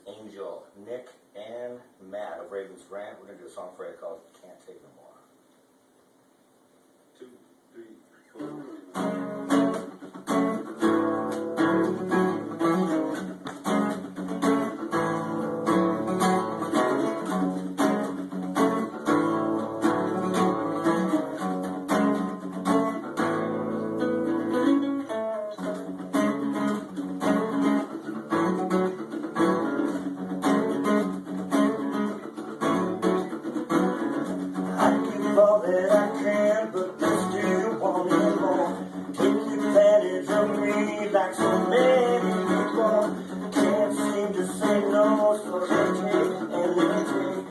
Angel, Nick, and Matt of Ravens Rant. We're going to do a song for you called Can't Take No More. 2, 3, 4. All that I can, but they still want it more. Take advantage of me like so many people. Can't seem to say no, so they take and they take.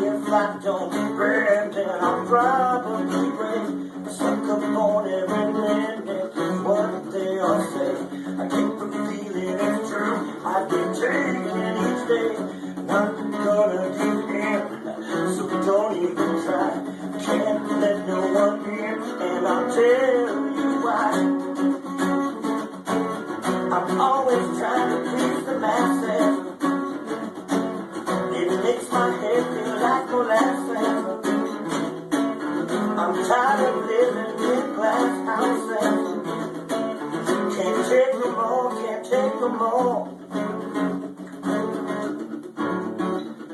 If I don't break, then I'll probably break. Suck up on every minute, what they all say. I keep the feeling it's true, I keep taking each day. Not gonna give in, so don't even try. Can't let no one in, and I'll tell you why. I'm always trying to please the masses. It makes my head feel like molasses. I'm tired of living in glass houses. Can't take no more, can't take no more.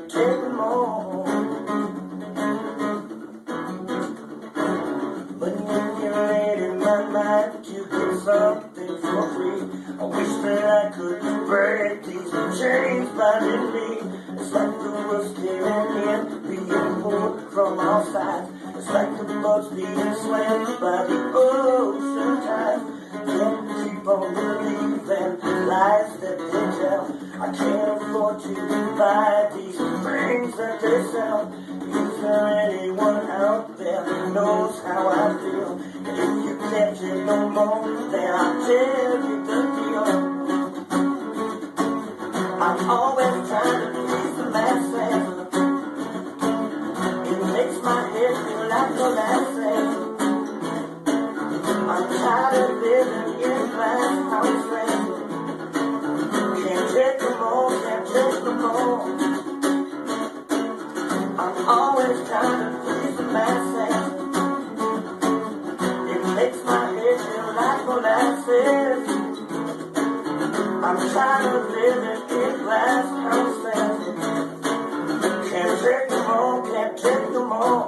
Take no more. To get something for free. I wish that I could break these chains binding me. It's like the world's giving in, being pulled from all sides. It's like the boats being slammed by the ocean tide. Can't keep on believing lies that they tell. I can't afford to buy these things that they sell. Is there anyone out there who knows how I feel? If you can't take no more, then I'll tell you the deal. I'm always trying to please the masses. It makes my head feel like molasses. I'm tired of living in glass houses. Can't take no more, can't take no more. I'm always trying to please the masses. It makes my head feel like molasses. I'm tired of living in glass houses. Can't take no more, can't take no more.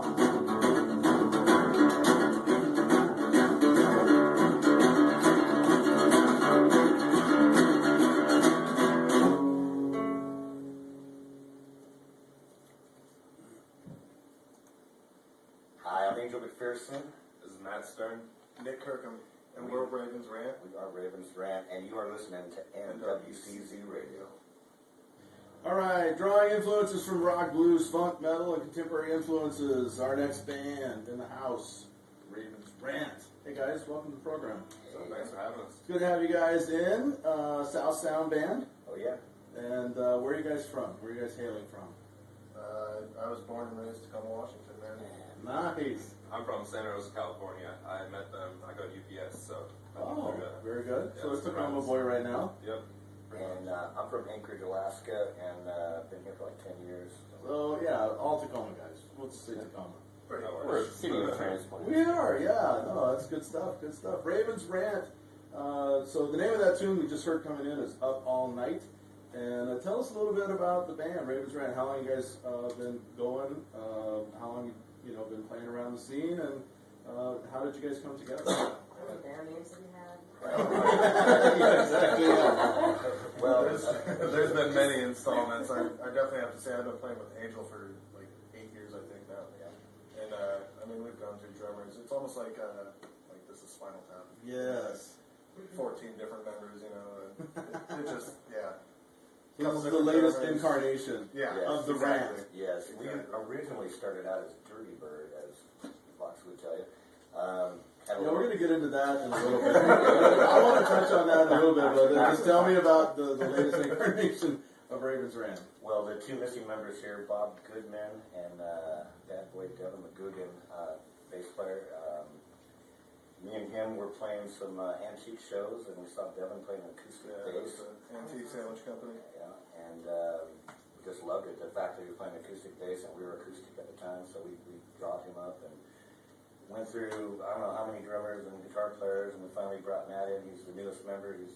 Hi, I'm Angel McPherson. This is Matt Stern, Nick Kirkham, and we're Ravens Rant. We are Ravens Rant, and you are listening to NWCZ Radio. All right, drawing influences from rock, blues, funk, metal, and contemporary influences. Our next band in the house, Ravens Rant. Hey guys, welcome to the program. So thanks for having us. It's good to have you guys in. South Sound Band. Oh yeah. And where are you guys from? Where are you guys hailing from? I was born and raised in Tacoma, Washington, man. Nice. I'm from Santa Rosa, California. I met them. I go to UPS, so. Oh, very good. Yeah, So it's Tacoma boy right now. Yep. And I'm from Anchorage, Alaska, and been here for like 10 years. So yeah, all Tacoma guys. We'll just say Tacoma. We're a city of transplants. We are, yeah. No, that's good stuff. Good stuff. Ravens Rant. So the name of that tune we just heard coming in is Up All Night. And tell us a little bit about the band, Ravens Rant. How long you guys been going? How long you been playing around the scene? And how did you guys come together? What were band names that we had? Yeah, exactly. Yeah. Well, there's been many installments. I definitely have to say I've been playing with Angel for like 8 years, I think now. Yeah. And I mean we've gone through drummers. It's almost like this is Spinal Tap. Yes. 14 different members, and it just So this is the latest incarnation of the exactly. Rant. yes, we originally started out as Dirty Bird, as Fox would tell you. Yeah, we're going to get into that in a little bit. I want to touch on that in a little bit, but just tell me about the latest incarnation of Ravens Rant. Well, the two missing members here, Bob Goodman and bad boy Devin McGugan, bass player. me and him were playing some antique shows, and we saw Devin playing acoustic Yeah, bass. it's an antique sandwich company. Yeah, and we just loved it. The fact that he was playing acoustic bass, and we were acoustic at the time, so we brought him up and went through, I don't know how many drummers and guitar players, and we finally brought Matt in. He's the newest member. He's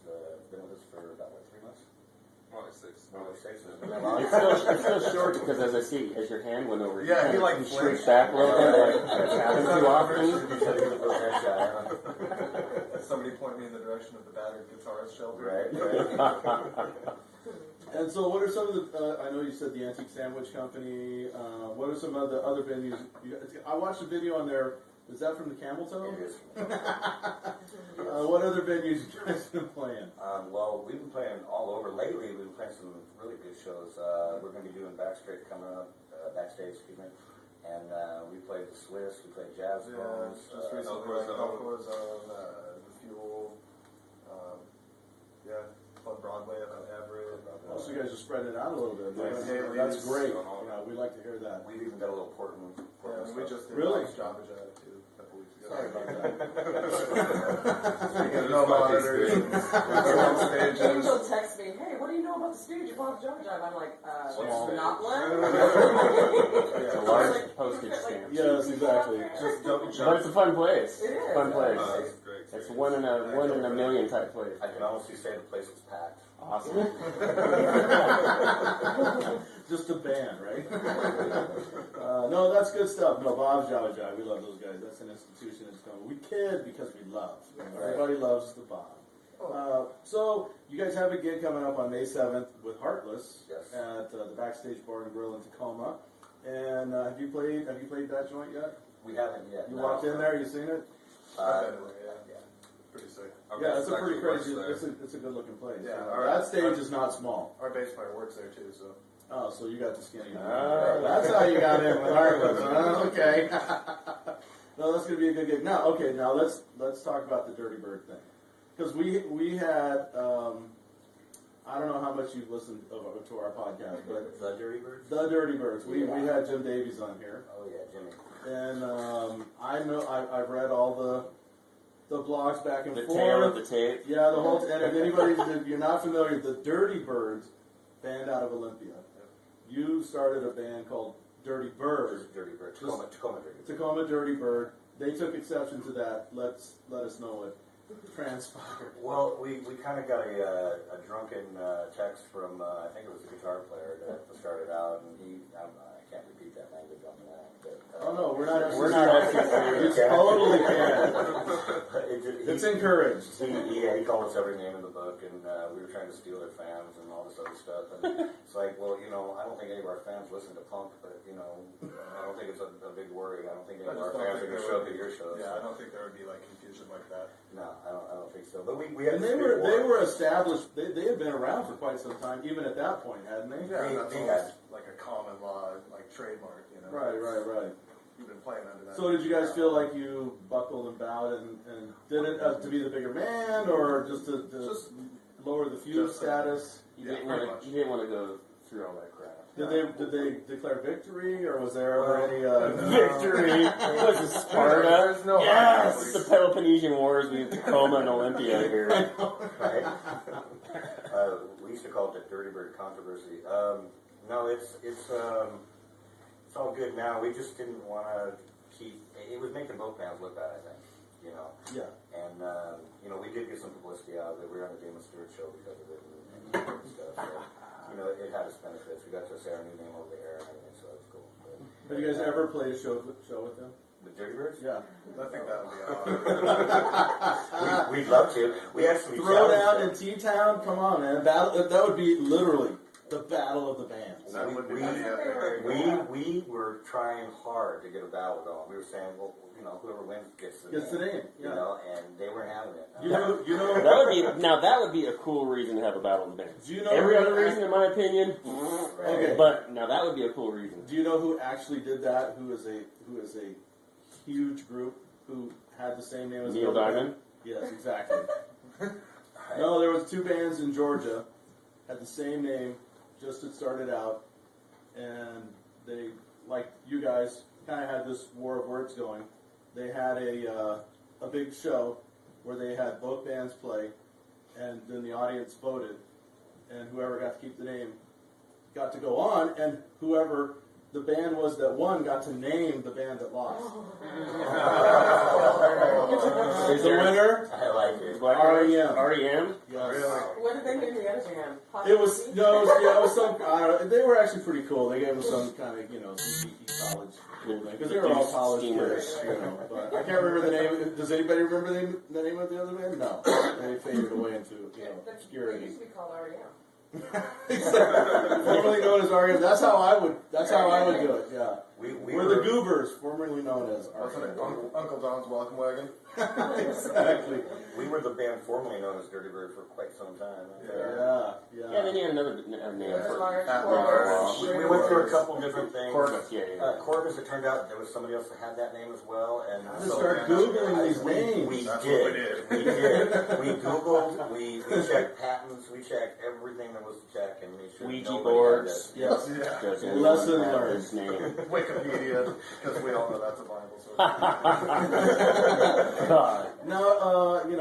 been with us for about, 3 months? More like 6. More like 6. It's been that long. It's still short because as I see, as your hand went over, Yeah, he like shrinks flinched. back a little bit, like it's happened too often. He said he was a little headshot, huh? Somebody point me in the direction of the battered guitarist shelter. Right. And so, what are some of the? I know you said the Antique Sandwich Company. What are some of the other venues? I watched a video on there. Is that from the Camel Toe? It is. What other venues you guys been playing? Well, we've been playing all over. Lately, we've been playing some really good shows. We're going to be doing Backstage coming up, excuse me. And we played the Swiss, we played Jazz Yeah, Bones. just recently, like Alcoa's on the Fuel. Yeah, on Broadway up in Everett. Oh, so you guys are spreading it out a little bit. Yeah, That's Haley's. great. Yeah, we like to hear that. We've even got a little Portland Yeah, and we just did Really? Java Jive too a couple weeks ago. Sorry about Speaking of no monitors, on stages. Angel texts me, hey, what do you know about the stage of Bob Jump Jive? I'm like, Small. it's not one? It's a large postage stamp. Yes, exactly. Just don't But jump. it's a fun place. It is. Fun place. It's great. It's one in a million type place. I can honestly say the place was packed. Awesome. Just a band, right? No, that's good stuff. No, Bob's Java Jive. We love those guys. That's an institution that's coming. We kid because we love. Everybody loves the Bob. So you guys have a gig coming up on May 7th with Heartless Yes. at the Backstage Bar and Grill in Tacoma. And have you played that joint yet? We haven't yet. You no. walked in there, you seen it? Uh, Yeah, pretty sick. Yeah, it's a pretty crazy. There. It's a good looking place. Yeah, that stage is not small. Our bass player works there too, so. Oh, so you got the skinny. Ah. That's how you got in with Heartless. Okay. No, that's gonna be a good gig. Now, okay, now let's talk about the Dirty Bird thing, because we had I don't know how much you've listened to our podcast, but the Dirty Birds? the Dirty Birds. We had Jim Davies on here, Oh, yeah, Jimmy. and I know I've read all the blogs back and The forth. tail of the tape. Yeah, the whole. And if anybody, if you're not familiar, the Dirty Birds, band out of Olympia. You started a band called Dirty Bird, Dirty Bird. Tacoma Dirty Bird. Tacoma Dirty Bird. They took exception to that. Let us know what transpired. Well, we kind of got a drunken text from, I think it was the guitar player that started out, and I can't repeat that language on the line. But, Oh no, we're not. We're not It's totally can. It's encouraged. He called us every name in the book, and we were trying to steal their fans and all this other stuff. And it's like, well, I don't think any of our fans listen to punk, but I don't think it's a big worry. I don't think any of our fans are going to show up at your shows. Yeah, I don't think there would be like confusion like that. No, I don't think so. But we had And this they big war. were established. They had been around for quite some time, even at that point, hadn't they? Yeah, They- that's they almost like a common law, like trademark, Right. You've been playing under that. So did you guys feel like you buckled and bowed and did it to be the bigger man, or just to Just- lower the feud just- status? You Yeah, didn't pretty want much. to. You didn't want to go through all that crap. Did they declare victory, or was there ever any Victory was it Sparta? There's no Yes, hierarchy. the Peloponnesian Wars with Tacoma and Olympia here. Right? We used to call it the Dirty Bird controversy. No, it's all good now. We just didn't want to keep. It was making both bands look bad, I think. Yeah. And we did get some publicity out of it. We were on the Damon Stewart show because of it and stuff. So, it had its benefits. We got to say our new name over the air and everything, so that was cool. Have you guys ever played a show with them? The Dirty Birds? Yeah. I think that would be awesome. We'd love to. We actually Throw down in challenged T-Town? Come on, man. That would be literally the battle of the bands. That would be We were trying hard to get a battle going. We were saying, well, whoever wins gets the name. Yeah. and they weren't having it. You know. That would be a cool reason to have a battle of the bands. Do you know Every who other reason, in my opinion. Okay. But now that would be a cool reason. Do you know who actually did that? Who is a huge group who had the same name as Neil the other Diamond? band? Yes, exactly. No, there was 2 bands in Georgia had the same name, just had started out, and they, like you guys, kind of had this war of words going. They had a a big show where they had both bands play, and then the audience voted, and whoever got to keep the name got to go on, and whoever the band was that won got to name the band that lost. The winner, I like it. REM. REM? Yes. What did they name the other band? It was it was some. They were actually pretty cool. They gave us some kind of some geeky college cool thing because they were all college kids, But I can't remember the name. Does anybody remember the name of the other band? No, they faded away into They obscurity. used to be called REM. Formerly known as REM. That's how I would do it. Yeah. We're We're the Goobers, formerly known as Wasn't it REM. Uncle Don's Welcome Wagon? Exactly. We were the band formerly known as Dirty Bird for quite some time. Yeah. Yeah, then you had another name for Large, At large. We went through a couple different things. Corvus, yeah. Corvus, it turned out there was somebody else that had that name as well. And I just started Googling these names. We That's did. what we did. We did. We Googled, we checked patents, we checked everything there was to check and made sure Ouija nobody boards. had Yes. Yeah. Does Lesson anyone have learned. his name? Wikipedia, because we all know that's a Bible source. God. Now,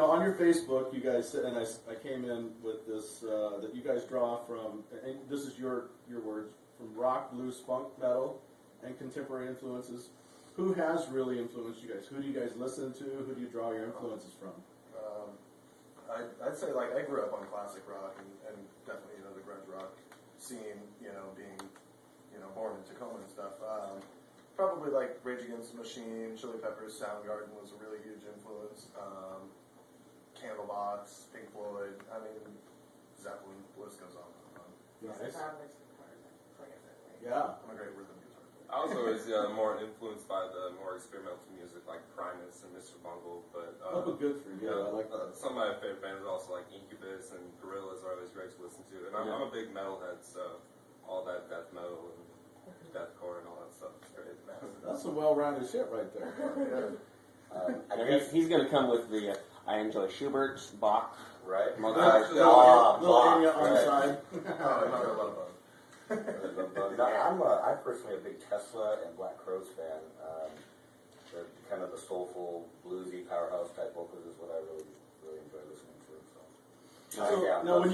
on your Facebook, you guys said, and I came in with this that you guys draw from, and this is your words, from rock, blues, funk, metal, and contemporary influences. Who has really influenced you guys? Who do you guys listen to? Who do you draw your influences from? I'd say like I grew up on classic rock and definitely the grunge rock scene. Being born in Tacoma and stuff. Probably like Rage Against the Machine, Chili Peppers, Soundgarden was a really huge influence. Candlebox, Pink Floyd. I mean, Zeppelin. The list goes on and on. Nice. I'm Yeah. a great rhythm guitar player. I was always more influenced by the more experimental music like Primus and Mr. Bungle, but Oh, but good for you. Yeah, I like that. some of my favorite bands are also like Incubus and Gorillaz are always great to listen to. And I'm a big metalhead, so all that death metal and deathcore and all that stuff is great. That's some well-rounded shit right there. I And guess, he's going to come with the I enjoy Schubert, Bach. right? Mozart. Little Anya on the right. side. Oh, another love bug. I'm personally a big Tesla and Black Crowes fan. They're kind of the soulful, bluesy powerhouse type vocals is what I really, really enjoy listening to. So Yeah, now, love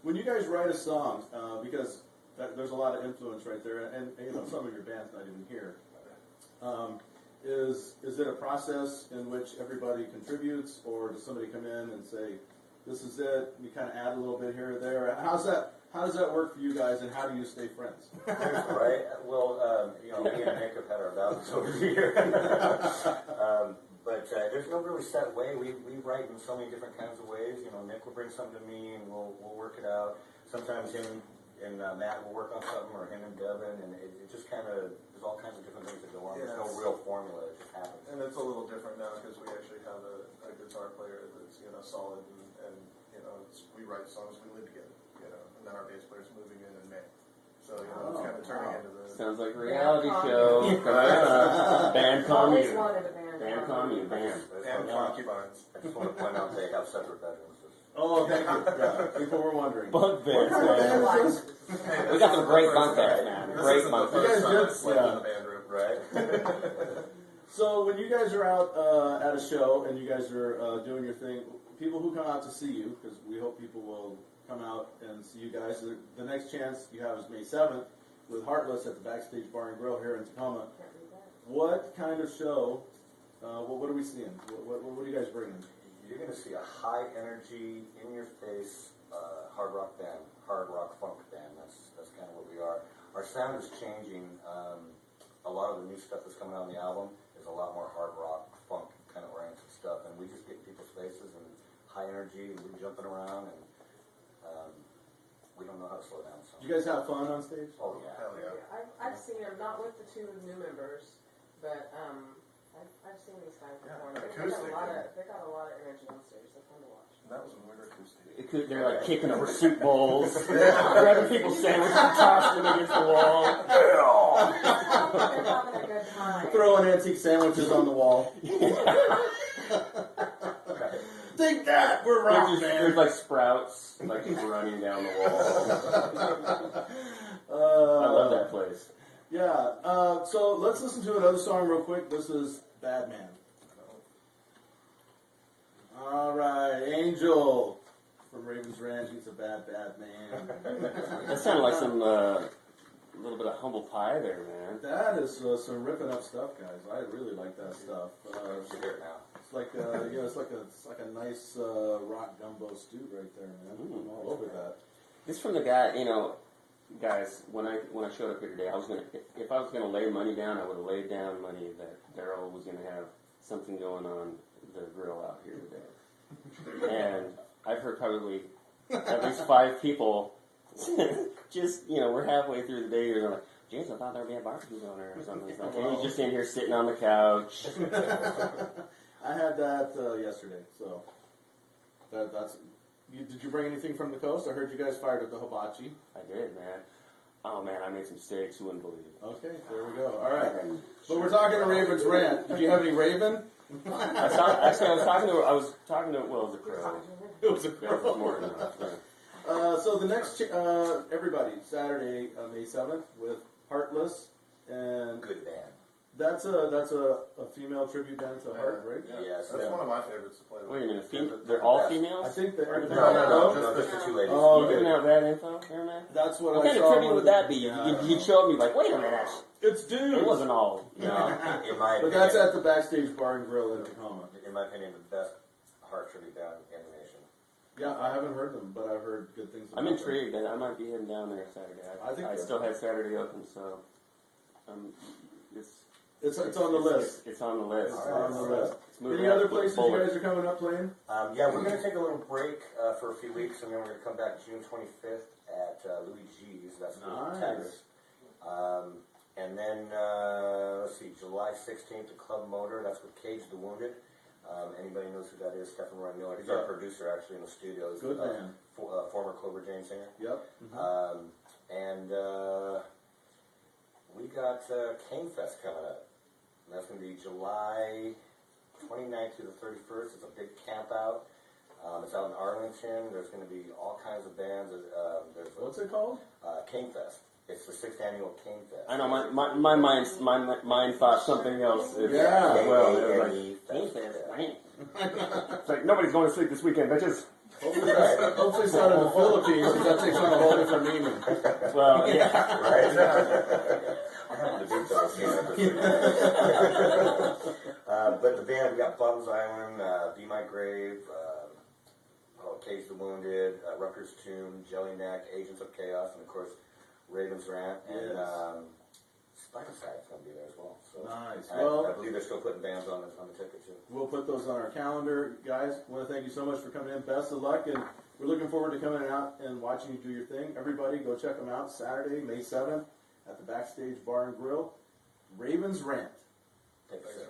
when you guys write a song, because there's a lot of influence right there, and some of your band's not even here. Is it a process in which everybody contributes, or does somebody come in and say, "This is it"? You kind of add a little bit here or there. How does that work for you guys, and how do you stay friends? Right? Well, me and Nick have had our battles over here. But there's no really set way. We write in so many different kinds of ways. Nick will bring something to me, and we'll work it out. Sometimes him and Matt will work on something, or him and Devin, and it just kind of, there's all kinds of different things that go on. There's no real formula. It just happens. And it's a little different now because we actually have a guitar player that's solid and we write songs, we live together, and then our bass player's moving in May, so it's kind of turning into the. Sounds like a reality show. Band Always commune. wanted a band. Band commune. Band. And concubines. I just want to point out they have separate bedrooms. Oh, thank you. Yeah, people were wondering. Bunk beds, What band man. is this? We got some great bunk beds, man. This Great isn't the bunk You beds. guys first time did- I've slept yeah. in the band room. Right? So when you guys are out at a show and you guys are doing your thing, people who come out to see you, because we hope people will come out and see you guys. The next chance you have is May 7th with Heartless at the Backstage Bar and Grill here in Tacoma. What kind of show? What are we seeing? What are you guys bringing? You're going to see a high energy, in your face hard rock band, hard rock funk band. That's kind of what we are. Our sound is changing. A lot of the new stuff that's coming out on the album is a lot more hard rock, funk kind of oriented stuff, and we just get in people's faces and high energy, and we're jumping around, and we don't know how to slow down. So. Do you guys have fun on stage? Oh yeah. Hell yeah. I've seen them, not with the two new members, but I've seen these guys perform. Yeah, They acoustic, got a lot of energy on stage. They're fun to watch. And that was when we were acoustic. They're like kicking over soup bowls, grabbing people's sandwiches and tossing them against the wall. They're having a good time. Throwing antique sandwiches on the wall. Take that! We're rock There's band. like sprouts like running down the wall. I love that place. Yeah. So let's listen to another song real quick. This is Bad Man. All right, Angel from Ravens Ranch. He's a bad man. That sounded like some little bit of humble pie there, man. That is some ripping up stuff, guys. I really like that stuff. Should hear it now. It's like it's like a nice rock gumbo stew right there, man. I'm all over that. This from the guy, guys. When I showed up here today, if I was gonna lay money down, I would have laid down money that Daryl was gonna have something going on the grill out here today. And I've heard probably at least 5 people just, we're halfway through the day, you're like, geez, I thought there would be a barbecue on there or something. It's like, hey, he's just in here sitting on the couch. I had that yesterday, so that's. Did you bring anything from the coast? I heard you guys fired at the hibachi. I did, man. Oh, man, I made some steaks. You wouldn't believe it. Okay, there we go. All right. But we're talking to Raven's Rant. Did you have any Raven? I was talking to, well, it was a crow. It was a Yeah, it was more than crow. enough. Yeah. So the next, everybody, Saturday, May 7th, with Heartless, and Good band. that's a female tribute band to Heart, right? Yes. That's one of my favorites to play with. Wait a minute, they're all I females? think they're. No, just the 2 ladies. Oh, You okay. didn't have that info there, man? That's what What I kind saw. of tribute would that be? Yeah. You'd show me like, wait a minute, It's dudes. it wasn't all. In my But opinion, that's at the Backstage Bar and Grill in Tacoma. in my opinion, the best Heart tribute band in the nation. Yeah, I haven't heard them, but I've heard good things about I'm them. intrigued. I might be heading down there Saturday. I think I they're- still had Saturday open, so It's on the list. It's on the list. It's on the list. It's moving Any out other with places you bullets. guys are coming up playing? Yeah, we're going to take a little break for a few weeks, and then we're going to come back June 25th at Louis G's. That's the Nice. Tigers. And then, let's see, July 16th at Club Motor. That's with Cage the Wounded. Anybody knows who that is? Stephen Roy Miller. He's our producer, actually, in the studios. Good man. Former Clover Jane singer. Yep. And we got Cane Fest coming up. And that's going to be July 29th to the 31st. It's a big camp out. It's out in Arlington. There's going to be all kinds of bands. There's What's it called? Cane Fest. It's the 6th annual Cane Fest. I know my mind thought something else. Yeah. Well, it was like, K-A-N-E Fest. it's like nobody's going to sleep this weekend, bitches. Hopefully it's not in the Philippines, because that takes on a whole different meaning. Well, yeah. Right? I happen to be but the band, we got Bums Island, Be My Grave, Cage the Wounded, Rutgers Tomb, Jellyneck, Agents of Chaos, and of course Raven's Rant, and Spiderside's going to be there as well. So Nice. I believe they're still putting bands on the ticket too. We'll put those on our calendar. Guys, I want to thank you so much for coming in. Best of luck, and we're looking forward to coming out and watching you do your thing. Everybody, go check them out Saturday, May 7th, at the Backstage Bar and Grill. Raven's Rant. Take care.